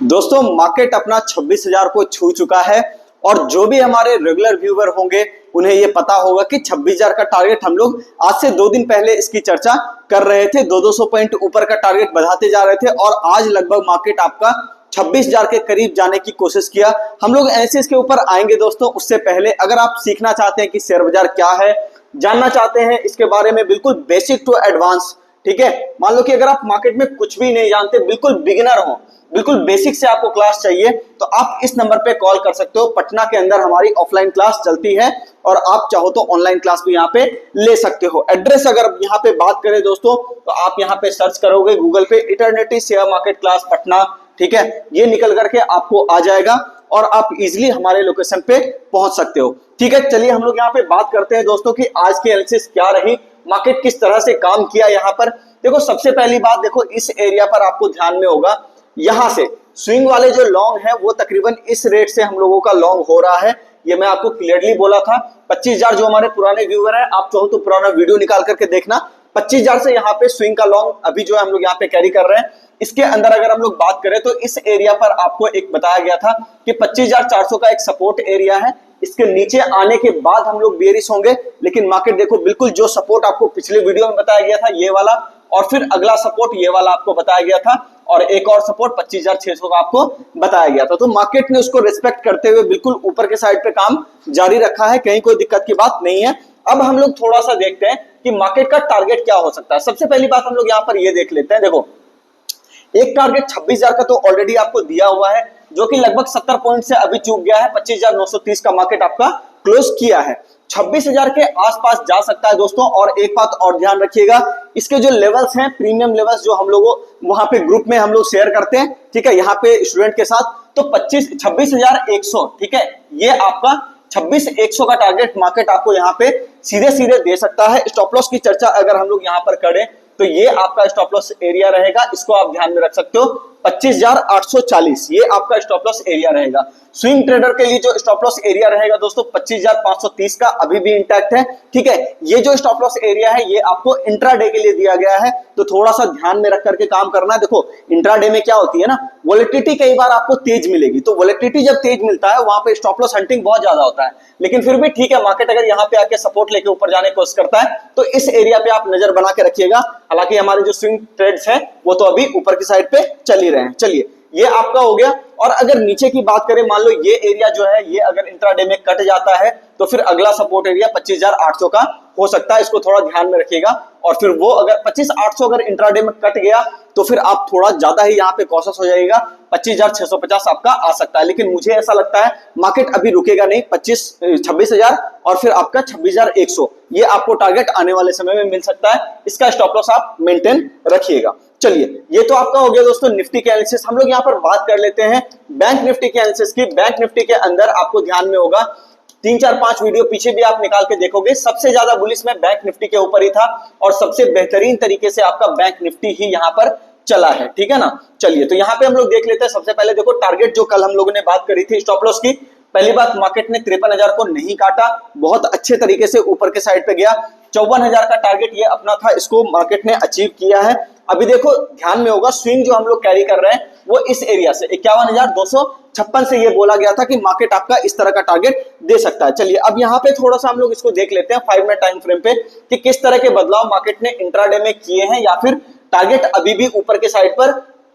दोस्तों मार्केट अपना 26,000 को छू चुका है और जो भी हमारे रेगुलर व्यूअर होंगे उन्हें ये पता होगा कि 26,000 का टारगेट हम लोग आज से 2 दिन पहले इसकी चर्चा कर रहे थे। 200 पॉइंट ऊपर का टारगेट बढ़ाते जा रहे थे और आज लगभग मार्केट आपका 26,000 के करीब जाने की कोशिश किया। हम लोग ऐसे इसके ऊपर आएंगे दोस्तों। उससे पहले अगर आप सीखना चाहते हैं कि शेयर बाजार क्या है, जानना चाहते हैं इसके बारे में बिल्कुल बेसिक टू एडवांस, ठीक है। मान लो कि अगर आप मार्केट में कुछ भी नहीं जानते, बिल्कुल बिगिनर हो, बिल्कुल बेसिक से आपको क्लास चाहिए तो आप इस नंबर पे कॉल कर सकते हो। पटना के अंदर हमारी ऑफलाइन क्लास चलती है और आप चाहो तो ऑनलाइन क्लास भी यहाँ पे ले सकते हो। एड्रेस अगर यहाँ पे बात करें दोस्तों तो आप यहाँ पे सर्च करोगे गूगल पे eternity share market class Patna, ठीक है, ये निकल करके आपको आ जाएगा और आप इजिली हमारे लोकेशन पे पहुंच सकते हो, ठीक है। चलिए हम लोग यहाँ पे बात करते हैं दोस्तों कि आज की एनालिसिस क्या रही, मार्केट किस तरह से काम किया। यहाँ पर देखो सबसे पहली बात, देखो इस एरिया पर आपको ध्यान में होगा, यहां से स्विंग वाले जो लॉन्ग है वो तकरीबन इस रेट से हम लोगों का लॉन्ग हो रहा है। ये मैं आपको क्लियरली बोला था। 25,000 जो हमारे पुराने व्यूअर है, आप चाहो तो पुराना वीडियो निकाल करके देखना। 25,000 से यहाँ पे स्विंग का लॉन्ग अभी जो है हम लोग यहाँ पे कैरी कर रहे हैं। इसके अंदर अगर हम लोग बात करें तो इस एरिया पर आपको एक बताया गया था कि 25,400 का एक सपोर्ट एरिया है। इसके नीचे आने के बाद हम लोग बेरिश होंगे, लेकिन मार्केट देखो बिल्कुल जो सपोर्ट आपको पिछले वीडियो में बताया गया था ये वाला, और फिर अगला सपोर्ट ये वाला आपको बताया गया था, और एक और सपोर्ट 25,600 का आपको बताया गया था। तो मार्केट ने उसको रिस्पेक्ट करते हुए बिल्कुल ऊपर के साइड पे काम जारी रखा है, कहीं कोई दिक्कत की बात नहीं है। अब हम लोग थोड़ा सा देखते हैं कि मार्केट का टारगेट क्या हो सकता है। सबसे पहली बात हम लोग यहाँ पर ये देख लेते हैं। देखो एक टारगेट 26,000 का तो ऑलरेडी आपको दिया हुआ है, जो कि लगभग 70 पॉइंट से अभी चूक गया है। 25,930 का मार्केट आपका क्लोज किया है। 26,000 के आसपास जा सकता है दोस्तों। और एक बात और ध्यान रखिएगा, इसके जो लेवल्स हैं, प्रीमियम लेवल्स जो हम लोगों वहां पे ग्रुप में हम लोग शेयर करते हैं, ठीक है, यहाँ पे स्टूडेंट के साथ, तो 26,100, ठीक है, ये आपका 26,100 का टारगेट मार्केट आपको यहाँ पे सीधे सीधे दे सकता है। स्टॉप लॉस की चर्चा अगर हम लोग यहाँ पर करें तो ये आपका स्टॉप लॉस एरिया रहेगा, इसको आप ध्यान में रख सकते हो। 25,840 ये आपका स्टॉप लॉस एरिया रहेगा। स्विंग ट्रेडर के लिए जो स्टॉप लॉस एरिया रहेगा दोस्तों 25,530 का अभी भी इंटैक्ट है, ठीक है। ये जो स्टॉप लॉस एरिया है ये आपको इंट्राडे के लिए दिया गया है, तो थोड़ा सा ध्यान में रख करके काम करना है। देखो इंट्राडे में क्या होती है ना, वोलेटिलिटी कई बार आपको तेज मिलेगी, तो वोलेटिलिटी जब तेज मिलता है वहां पे स्टॉप लॉस हंटिंग बहुत ज्यादा होता है, लेकिन फिर भी ठीक है, मार्केट अगर यहाँ पे आके सपोर्ट लेके ऊपर जाने की कोशिश करता है तो इस एरिया पे आप नजर बना के रखिएगा। हालांकि हमारे जो स्विंग ट्रेड्स हैं वो तो अभी ऊपर की साइड पे चल ही रहे हैं। चलिए ये आपका हो गया। और अगर नीचे की बात करें, मान लो ये एरिया जो है ये अगर इंट्राडे में कट जाता है तो फिर अगला सपोर्ट एरिया 25,800 का हो सकता है, इसको थोड़ा ध्यान में रखिएगा। और फिर वो अगर 25,800 अगर इंट्राडे में कट गया तो फिर आप थोड़ा ज्यादा ही यहाँ पे कॉशियस हो जाएगा, 25,650 आपका आ सकता है। लेकिन मुझे ऐसा लगता है मार्केट अभी रुकेगा नहीं, 26,000 और फिर आपका 26,100 ये आपको टारगेट आने वाले समय में मिल सकता है। इसका स्टॉप लॉस आप मेंटेन रखिएगा। चलिए ये तो आपका हो गया दोस्तों निफ्टी के एनालिसिस। हम लोग यहाँ पर बात कर लेते हैं बैंक निफ्टी के एनालिसिस की। बैंक निफ्टी के अंदर आपको ध्यान में होगा 3 4 5 वीडियो पीछे भी आप निकाल के देखोगे, सबसे ज्यादा बुलिश में बैंक निफ्टी के ऊपर ही था और सबसे बेहतरीन तरीके से आपका बैंक निफ्टी ही यहाँ पर चला है, ठीक है ना। चलिए तो यहाँ पे हम लोग देख लेते हैं। सबसे पहले देखो टारगेट जो कल हम लोगों ने बात करी थी स्टॉप लॉस की, पहली बात मार्केट ने 53,000 को नहीं काटा, बहुत अच्छे तरीके से ऊपर के साइड पे गया। 54,000 का टारगेट ये अपना था, इसको मार्केट ने अचीव किया है। अभी देखो ध्यान में होगा स्विंग जो हम लोग कैरी कर रहे हैं वो इस एरिया से 51,256 से ये बोला गया था कि मार्केट आपका इस तरह का टारगेट दे सकता है। चलिए अब यहाँ पे थोड़ा सा हम लोग इसको देख लेते हैं 5 मिनट टाइम फ्रेम पे कि किस तरह के बदलाव मार्केट ने इंट्राडे में किए हैं या फिर टारगेट अभी भी ऊपर के साइड पर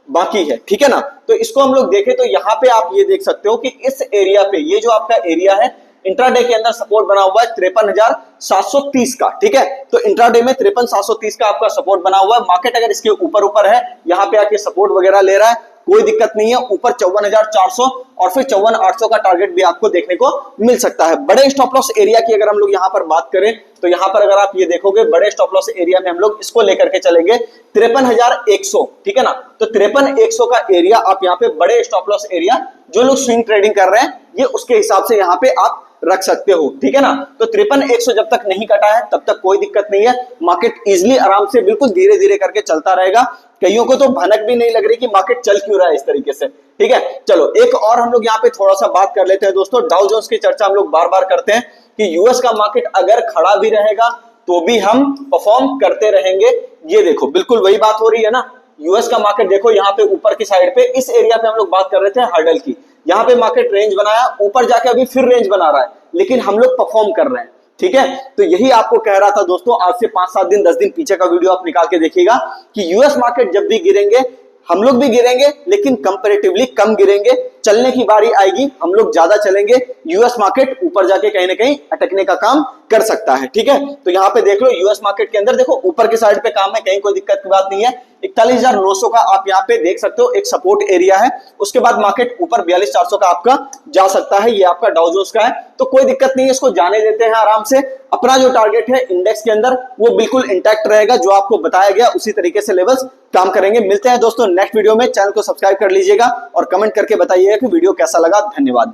बाकी है, ठीक है ना। तो इसको हम लोग देखें तो यहाँ पे आप ये देख सकते हो कि इस एरिया पे ये जो आपका एरिया है इंट्राडे के अंदर सपोर्ट बना हुआ है 53,730 का, ठीक है। तो इंट्राडे में 53,730 का आपका सपोर्ट बना हुआ है। मार्केट अगर इसके ऊपर ऊपर है, यहाँ पे आके सपोर्ट वगैरह ले रहा है, कोई दिक्कत नहीं है। ऊपर 54,400 और फिर 54,800 का टारगेट भी आपको देखने को मिल सकता है। बड़े स्टॉप लॉस एरिया की अगर हम लोग यहाँ पर बात करें तो यहाँ पर अगर आप ये देखोगे बड़े स्टॉप लॉस एरिया में हम लोग इसको लेकर के चलेंगे 53,100, ठीक है ना। तो 53,100 का एरिया आप यहाँ पे बड़े स्टॉप लॉस एरिया जो लोग स्विंग ट्रेडिंग कर रहे हैं ये उसके हिसाब से यहाँ पे आप रख सकते हो, ठीक है ना। तो 53,100 जब तक नहीं कटा है तब तक कोई दिक्कत नहीं है। मार्केट इजिली आराम से बिल्कुल धीरे धीरे करके चलता रहेगा। कईयों को तो भनक भी नहीं लग रही कि मार्केट चल क्यों रहा है इस तरीके से, ठीक है। चलो एक और हम लोग यहाँ पे थोड़ा सा बात कर लेते हैं दोस्तों। डाउ जोन्स की चर्चा हम लोग बार बार करते हैं कि यूएस का मार्केट अगर खड़ा भी रहेगा तो भी हम परफॉर्म करते रहेंगे। ये देखो बिल्कुल वही बात हो रही है ना, यूएस का मार्केट देखो यहाँ पे ऊपर की साइड पे इस एरिया पे हम लोग बात कर रहे थे हर्डल की, यहाँ पे मार्केट रेंज बनाया, ऊपर जाके अभी फिर रेंज बना रहा है, लेकिन हम लोग परफॉर्म कर रहे हैं। ठीक है, तो यही आपको कह रहा था दोस्तों, आज से 5-7 दिन 10 दिन पीछे का वीडियो आप निकाल के देखिएगा कि यूएस मार्केट जब भी गिरेंगे हम लोग भी गिरेंगे, लेकिन कंपैरेटिवली कम गिरेंगे। चलने की बारी आएगी, हम लोग ज्यादा चलेंगे, यूएस मार्केट ऊपर जाके कहीं ना कहीं अटकने का काम कर सकता है। ठीक है, तो यहाँ पे देख लो यूएस मार्केट के अंदर देखो ऊपर के साइड पे काम है, कहीं कोई दिक्कत की बात नहीं है। 41,900 का आप यहाँ पे देख सकते हो एक सपोर्ट एरिया है, उसके बाद मार्केट ऊपर 42,400 का आपका जा सकता है, ये आपका डाउ जोन्स का है, तो कोई दिक्कत नहीं है, इसको जाने देते हैं आराम से। अपना जो टारगेट है इंडेक्स के अंदर वो बिल्कुल इंटैक्ट रहेगा, जो आपको बताया गया उसी तरीके से लेवल्स काम करेंगे। मिलते हैं दोस्तों नेक्स्ट वीडियो में, चैनल को सब्सक्राइब कर लीजिएगा और कमेंट करके बताइएगा कि वीडियो कैसा लगा। धन्यवाद।